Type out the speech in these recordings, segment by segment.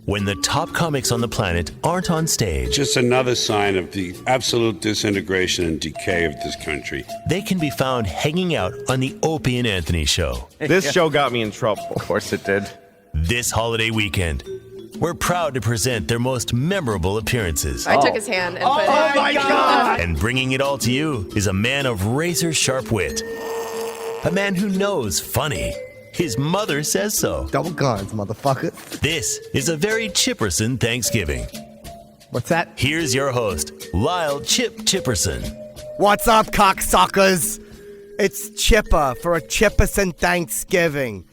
when the top comics on the planet aren't on stage. Just another sign of the absolute disintegration and decay of this country. They can be found hanging out on the Opie and Anthony Show. This show got me in trouble. Of course it did. This holiday weekend, we're proud to present their most memorable appearances. I took his hand and put it. Oh my God! And bringing it all to you is a man of razor-sharp wit. A man who knows funny. His mother says so. Double guns, motherfucker. This is a very Chipperson Thanksgiving. What's that? Here's your host, Lyle Chip Chipperson. What's up, cocksuckers? It's Chipper for a Chipperson Thanksgiving.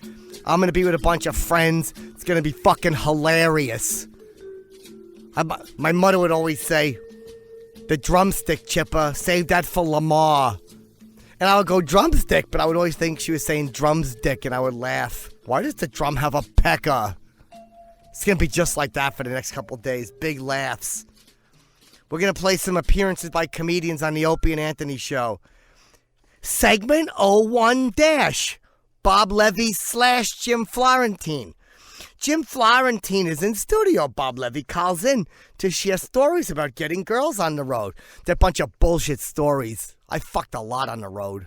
I'm gonna be with a bunch of friends. It's gonna be fucking hilarious. My mother would always say, the drumstick, Chipper, save that for Lamar. And I would go drumstick, but I would always think she was saying drumstick, and I would laugh. Why does the drum have a pecker? It's going to be just like that for the next couple of days. Big laughs. We're going to play some appearances by comedians on the Opie and Anthony Show. Segment 01-, Bob Levy / Jim Florentine. Jim Florentine is in studio. Bob Levy calls in to share stories about getting girls on the road. They're a bunch of bullshit stories. I fucked a lot on the road.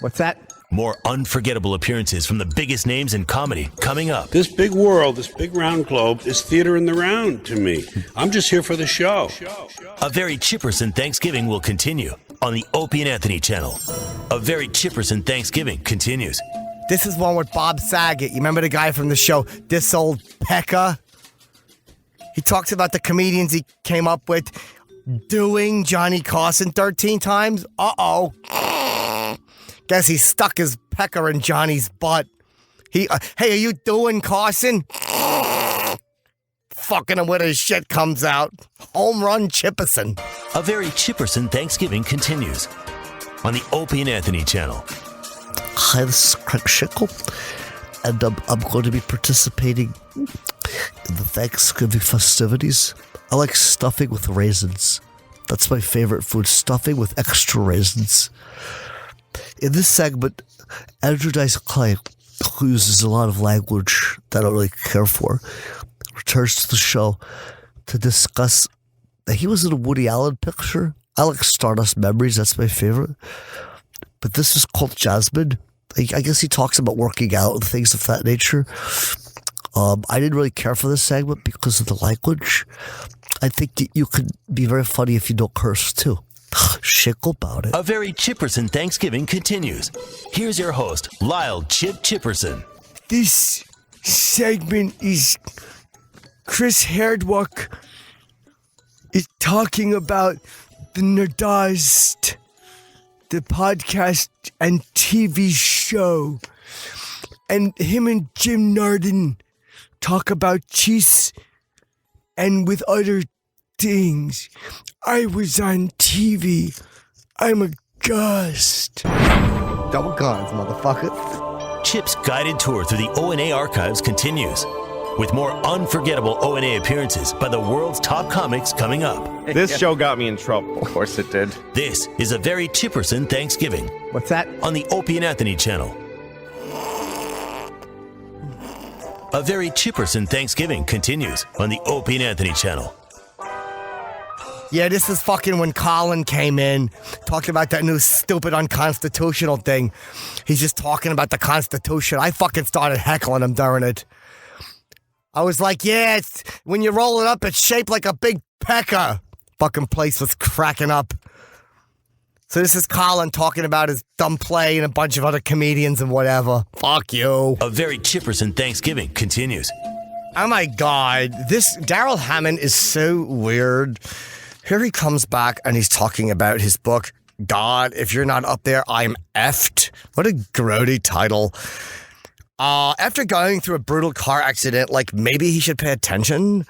What's that? More unforgettable appearances from the biggest names in comedy coming up. This big world, this big round globe, is theater in the round to me. I'm just here for the show. A very Chipperson Thanksgiving will continue on the Opie and Anthony channel. A very Chipperson Thanksgiving continues. This is one with Bob Saget. You remember the guy from the show, This Old Pecker? He talks about the comedians he came up with doing Johnny Carson 13 times. Uh-oh. Guess he stuck his pecker in Johnny's butt. Hey, are you doing Carson? Fucking him when his shit comes out. Home run Chipperson. A very Chipperson Thanksgiving continues on the Opie and Anthony channel. Hi, this is Craig Schickle, and I'm going to be participating in the Thanksgiving festivities. I like stuffing with raisins. That's my favorite food, stuffing with extra raisins. In this segment, Andrew Dice Clay, who uses a lot of language that I don't really care for, returns to the show to discuss that he was in a Woody Allen picture. I like Stardust Memories, that's my favorite. But this is called Jasmine. I guess he talks about working out and things of that nature. I didn't really care for this segment because of the language. I think you could be very funny if you don't curse too. Shickle about it. A very Chipperson Thanksgiving continues. Here's your host, Lyle Chip Chipperson. This segment is Chris Hardwick is talking about the Nerdist, the podcast and TV show. And him and Jim Narden talk about cheese and with other things. I was on TV. I'm a ghost. Double guns, motherfucker. Chip's guided tour through the O&A archives continues, with more unforgettable O&A appearances by the world's top comics coming up. This show got me in trouble. Of course it did. This is a very Chipperson Thanksgiving. What's that? On the Opie and Anthony channel. A very Chipperson Thanksgiving continues on the Opie and Anthony channel. Yeah, this is fucking when Colin came in, talking about that new stupid unconstitutional thing. He's just talking about the Constitution. I fucking started heckling him during it. I was like, yeah, it's, when you roll it up, it's shaped like a big pecker. Fucking place was cracking up. So this is Colin talking about his dumb play and a bunch of other comedians and whatever. Fuck you. A very Chipperson Thanksgiving continues. Oh my God, this Darrell Hammond is so weird. Here he comes back and he's talking about his book, God, If You're Not Up There, I'm Effed. What a grody title. After going through a brutal car accident, like maybe he should pay attention.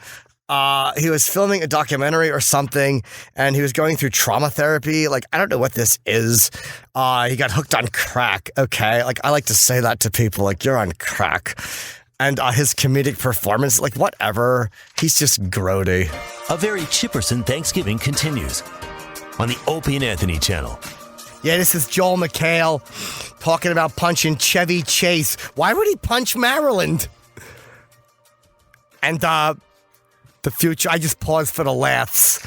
He was filming a documentary or something, and he was going through trauma therapy. Like, I don't know what this is. He got hooked on crack, okay? Like, I like to say that to people, like, you're on crack. And his comedic performance, like, whatever. He's just grody. A very Chipperson Thanksgiving continues on the Opie and Anthony channel. Yeah, this is Joel McHale talking about punching Chevy Chase. Why would he punch Maryland? And the future, I just paused for the laughs.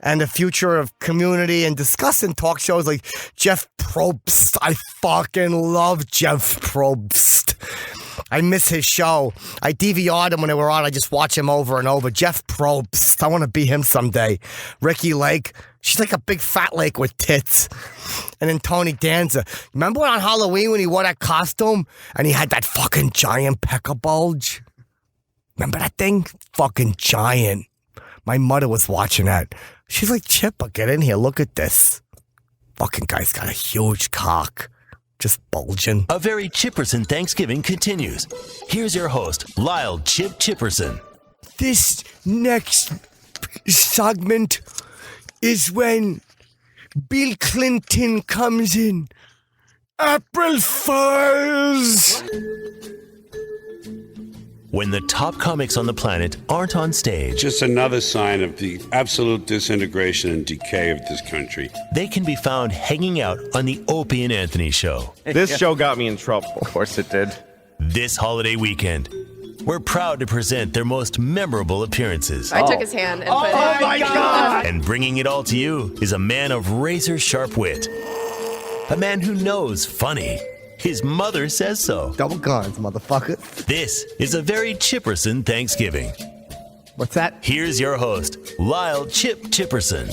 And the future of community and discussing talk shows like Jeff Probst. I fucking love Jeff Probst. I miss his show. I DVR'd him when they were on. I just watch him over and over. Jeff Probst. I want to be him someday. Ricky Lake. She's like a big fat lake with tits. And then Tony Danza. Remember on Halloween when he wore that costume and he had that fucking giant pecker bulge? Remember that thing? Fucking giant. My mother was watching that. She's like, Chipper, get in here. Look at this. Fucking guy's got a huge cock. Just bulging. A very Chipperson Thanksgiving continues. Here's your host, Lyle Chip Chipperson. This next segment is when Bill Clinton comes in. April Fools! When the top comics on the planet aren't on stage, Just another sign of the absolute disintegration and decay of this country. they can be found hanging out on the Opie and Anthony Show. This show got me in trouble. Of course it did. This holiday weekend, we're proud to present their most memorable appearances. I took his hand and put it. my God! And bringing it all to you is a man of razor-sharp wit. A man who knows funny. His mother says so. Double guns, motherfucker. This is a very Chipperson Thanksgiving. What's that? Here's your host, Lyle Chip Chipperson.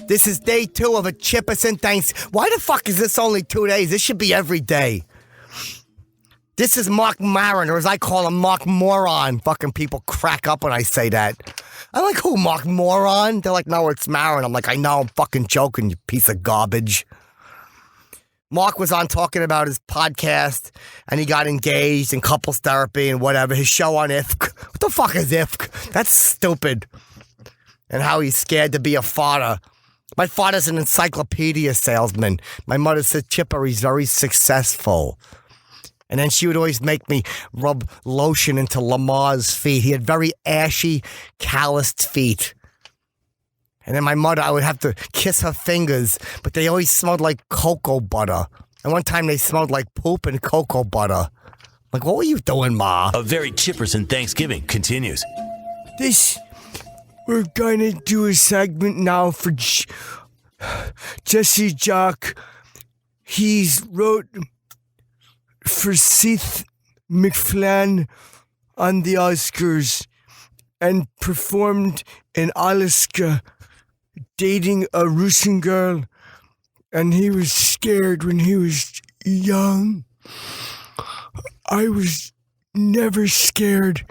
This is day 2 of a Chipperson Thanks. Why the fuck is this only 2 days? This should be every day. This is Marc Maron, or as I call him, Marc Moron. Fucking people crack up when I say that. I'm like, who, Marc Moron? They're like, no, it's Maron. I'm like, I know, I'm fucking joking, you piece of garbage. Mark was on talking about his podcast, and he got engaged in couples therapy and whatever. His show on IFK. What the fuck is IFK? That's stupid. And how he's scared to be a father. My father's an encyclopedia salesman. My mother said, Chipper, he's very successful. And then she would always make me rub lotion into Lamar's feet. He had very ashy, calloused feet. And then my mother, I would have to kiss her fingers, but they always smelled like cocoa butter. And one time they smelled like poop and cocoa butter. Like, what were you doing, Ma? A very Chipperson Thanksgiving continues. We're gonna do a segment now for Jesse Jock. He's wrote for Seth MacFarlane on the Oscars and performed in Alaska dating a Russian girl, and he was scared when he was young. I was never scared,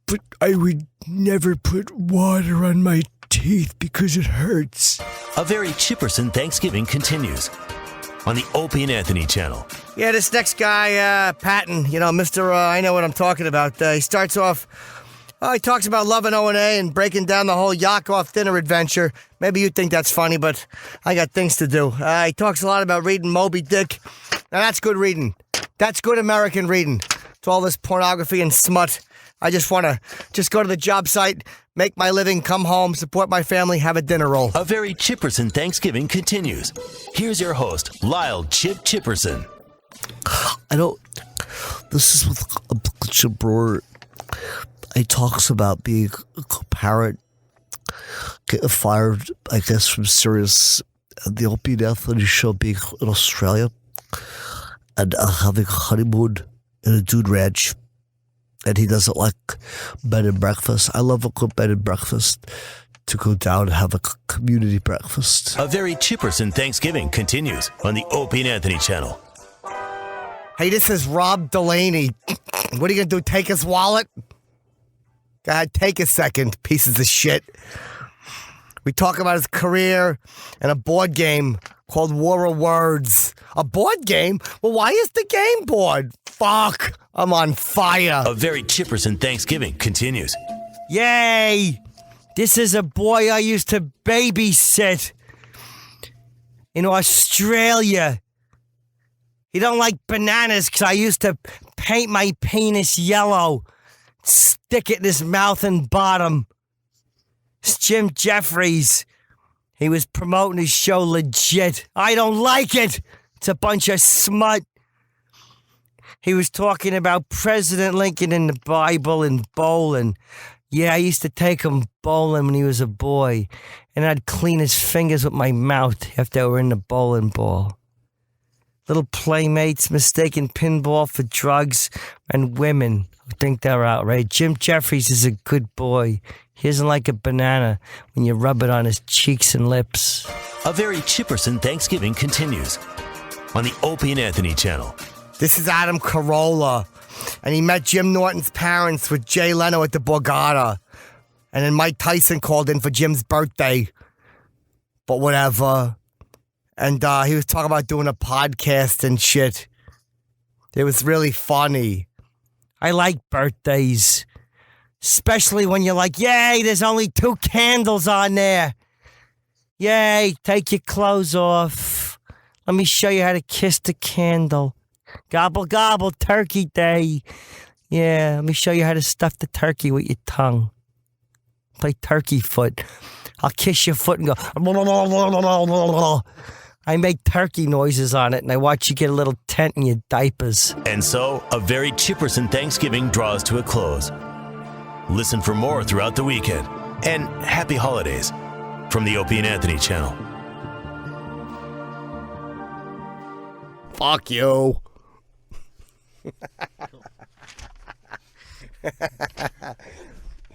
but I would never put water on my teeth because it hurts. A very Chipperson Thanksgiving continues on the Opie and Anthony channel. Yeah, this next guy, Patton, Mr. I know what I'm talking about. He starts off, he talks about loving O&A and breaking down the whole Yakov dinner adventure. Maybe you think that's funny, but I got things to do. He talks a lot about reading Moby Dick. Now, that's good reading. That's good American reading. It's all this pornography and smut. I just want to go to the job site, make my living, come home, support my family, have a dinner roll. A very Chipperson Thanksgiving continues. Here's your host, Lyle Chip Chipperson. This is with a Chip Brewer. He talks about being a parent, getting fired, I guess, from Sirius, and the Opie and Anthony show being in Australia, and having a honeymoon in a dude ranch. And he doesn't like bed and breakfast. I love a good bed and breakfast, to go down and have a community breakfast. A very Chipperson Thanksgiving continues on the Opie and Anthony channel. Hey, this is Rob Delaney. What are you going to do, take his wallet? God, take a second, pieces of shit. We talk about his career and a board game called War of Words. A board game? Well, why is the game board? Fuck, I'm on fire. A very Chipperson Thanksgiving continues. Yay! This is a boy I used to babysit in Australia. He don't like bananas because I used to paint my penis yellow, stick it in his mouth and bottom. It's Jim Jefferies. He was promoting his show legit. I don't like it. It's a bunch of smut. He was talking about President Lincoln in the Bible and bowling. Yeah, I used to take him bowling when he was a boy, and I'd clean his fingers with my mouth after they were in the bowling ball. Little playmates mistaking pinball for drugs and women who think they're outraged. Jim Jefferies is a good boy. He isn't like a banana when you rub it on his cheeks and lips. A Very Chipperson Thanksgiving continues on the Opie and Anthony channel. This is Adam Carolla, and he met Jim Norton's parents with Jay Leno at the Borgata. And then Mike Tyson called in for Jim's birthday. But whatever. And he was talking about doing a podcast and shit. It was really funny. I like birthdays. Especially when you're like, yay, there's only 2 candles on there. Yay, take your clothes off. Let me show you how to kiss the candle. Gobble, gobble, turkey day. Yeah, let me show you how to stuff the turkey with your tongue. Play turkey foot. I'll kiss your foot and go. I make turkey noises on it, and I watch you get a little tent in your diapers. And so, A Very Chipperson Thanksgiving draws to a close. Listen for more throughout the weekend. And happy holidays from the Opie and Anthony channel. Fuck you.